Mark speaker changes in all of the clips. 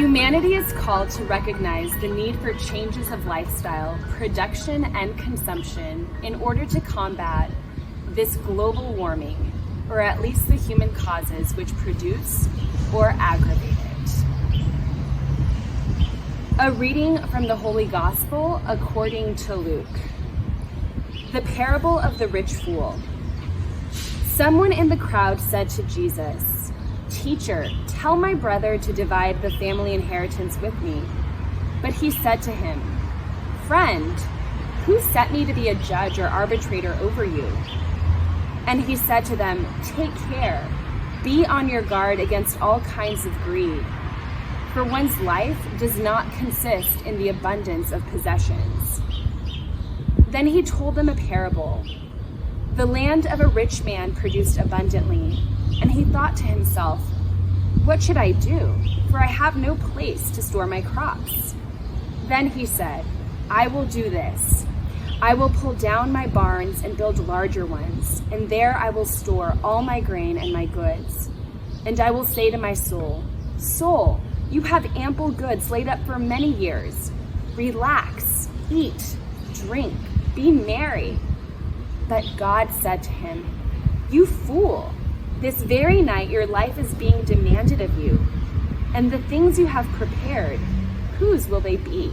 Speaker 1: Humanity is called to recognize the need for changes of lifestyle, production, and consumption in order to combat this global warming, or at least the human causes which produce or aggravate it. A reading from the Holy Gospel according to Luke. The parable of the rich fool. Someone in the crowd said to Jesus, "Teacher, tell my brother to divide the family inheritance with me." But he said to him, "Friend, who set me to be a judge or arbitrator over you?" And he said to them, "Take care, be on your guard against all kinds of greed, for one's life does not consist in the abundance of possessions." Then he told them a parable. The land of a rich man produced abundantly, and he thought to himself, "What should I do? For I have no place to store my crops." Then he said, "I will do this. I will pull down my barns and build larger ones, and there I will store all my grain and my goods. And I will say to my soul, 'Soul, you have ample goods laid up for many years. Relax, eat, drink, be merry.' But God said to him, 'You fool, this very night your life is being demanded of you, and the things you have prepared, whose will they be?'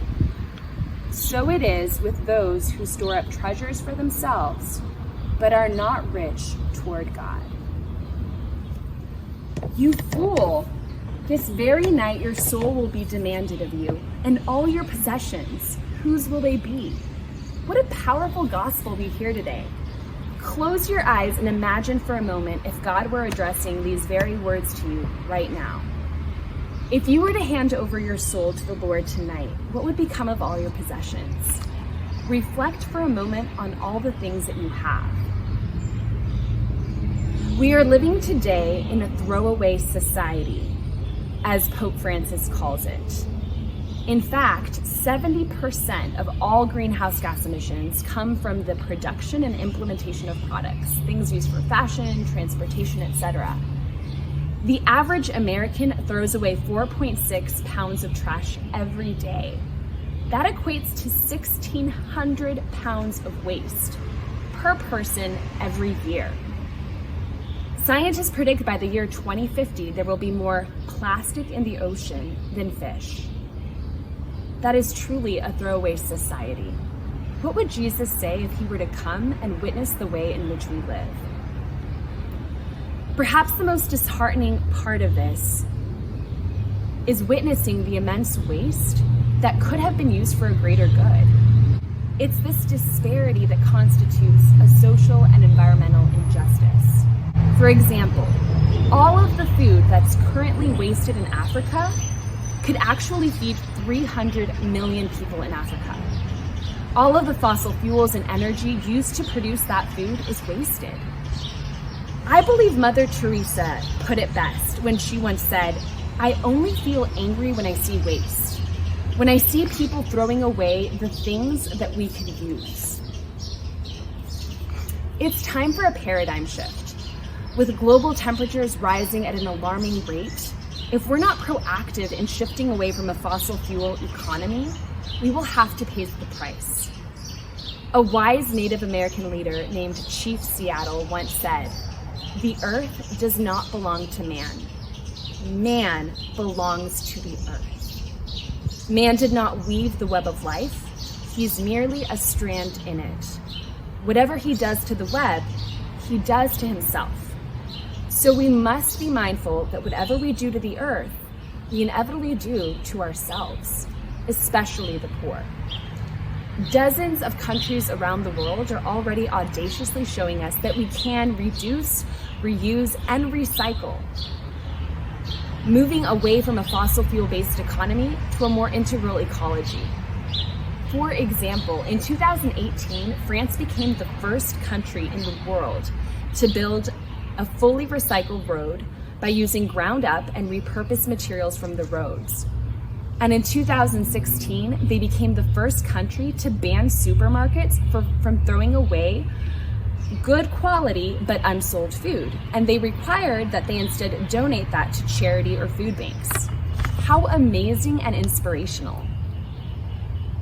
Speaker 1: So it is with those who store up treasures for themselves, but are not rich toward God." You fool, this very night your soul will be demanded of you, and all your possessions, whose will they be? What a powerful gospel we hear today. Close your eyes and imagine for a moment if God were addressing these very words to you right now. If you were to hand over your soul to the Lord tonight, what would become of all your possessions? Reflect for a moment on all the things that you have. We are living today in a throwaway society, as Pope Francis calls it. In fact, 70% of all greenhouse gas emissions come from the production and implementation of products, things used for fashion, transportation, etc. The average American throws away 4.6 pounds of trash every day. That equates to 1,600 pounds of waste per person every year. Scientists predict by the year 2050 there will be more plastic in the ocean than fish. That is truly a throwaway society. What would Jesus say if he were to come and witness the way in which we live? Perhaps the most disheartening part of this is witnessing the immense waste that could have been used for a greater good. It's this disparity that constitutes a social and environmental injustice. For example, all of the food that's currently wasted in Africa could actually feed 300 million people in Africa. All of the fossil fuels and energy used to produce that food is wasted. I believe Mother Teresa put it best when she once said, "I only feel angry when I see waste, when I see people throwing away the things that we could use." It's time for a paradigm shift. With global temperatures rising at an alarming rate, if we're not proactive in shifting away from a fossil fuel economy, we will have to pay the price. A wise Native American leader named Chief Seattle once said, "The earth does not belong to man. Man belongs to the earth. Man did not weave the web of life. He's merely a strand in it. Whatever he does to the web, he does to himself. So we must be mindful that whatever we do to the earth, we inevitably do to ourselves, especially the poor." Dozens of countries around the world are already audaciously showing us that we can reduce, reuse, and recycle, moving away from a fossil fuel-based economy to a more integral ecology. For example, in 2018, France became the first country in the world to build a fully recycled road by using ground up and repurposed materials from the roads. And in 2016, they became the first country to ban supermarkets from throwing away good quality but unsold food. And they required that they instead donate that to charity or food banks. How amazing and inspirational.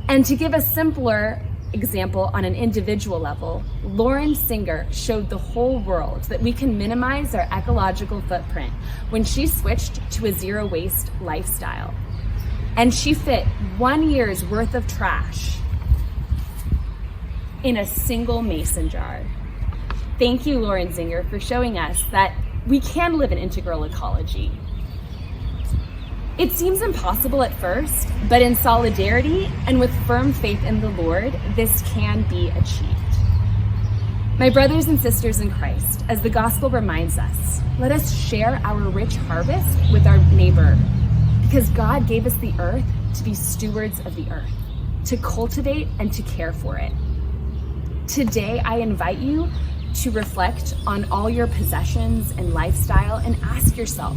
Speaker 1: And to give a simpler example on an individual level, Lauren Singer showed the whole world that we can minimize our ecological footprint when she switched to a zero waste lifestyle. And she fit 1 year's worth of trash in a single mason jar. Thank you, Lauren Singer, for showing us that we can live an integral ecology. It seems impossible at first, but in solidarity and with firm faith in the Lord, this can be achieved. My brothers and sisters in Christ, as the gospel reminds us, let us share our rich harvest with our neighbor, because God gave us the earth to be stewards of the earth, to cultivate and to care for it. Today, I invite you to reflect on all your possessions and lifestyle and ask yourself,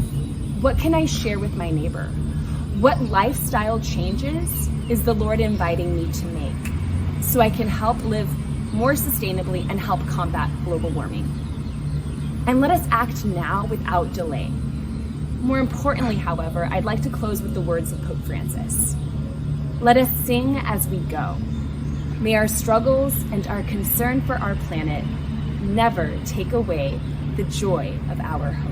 Speaker 1: what can I share with my neighbor? What lifestyle changes is the Lord inviting me to make so I can help live more sustainably and help combat global warming? And let us act now without delay. More importantly, however, I'd like to close with the words of Pope Francis. Let us sing as we go. May our struggles and our concern for our planet never take away the joy of our hope.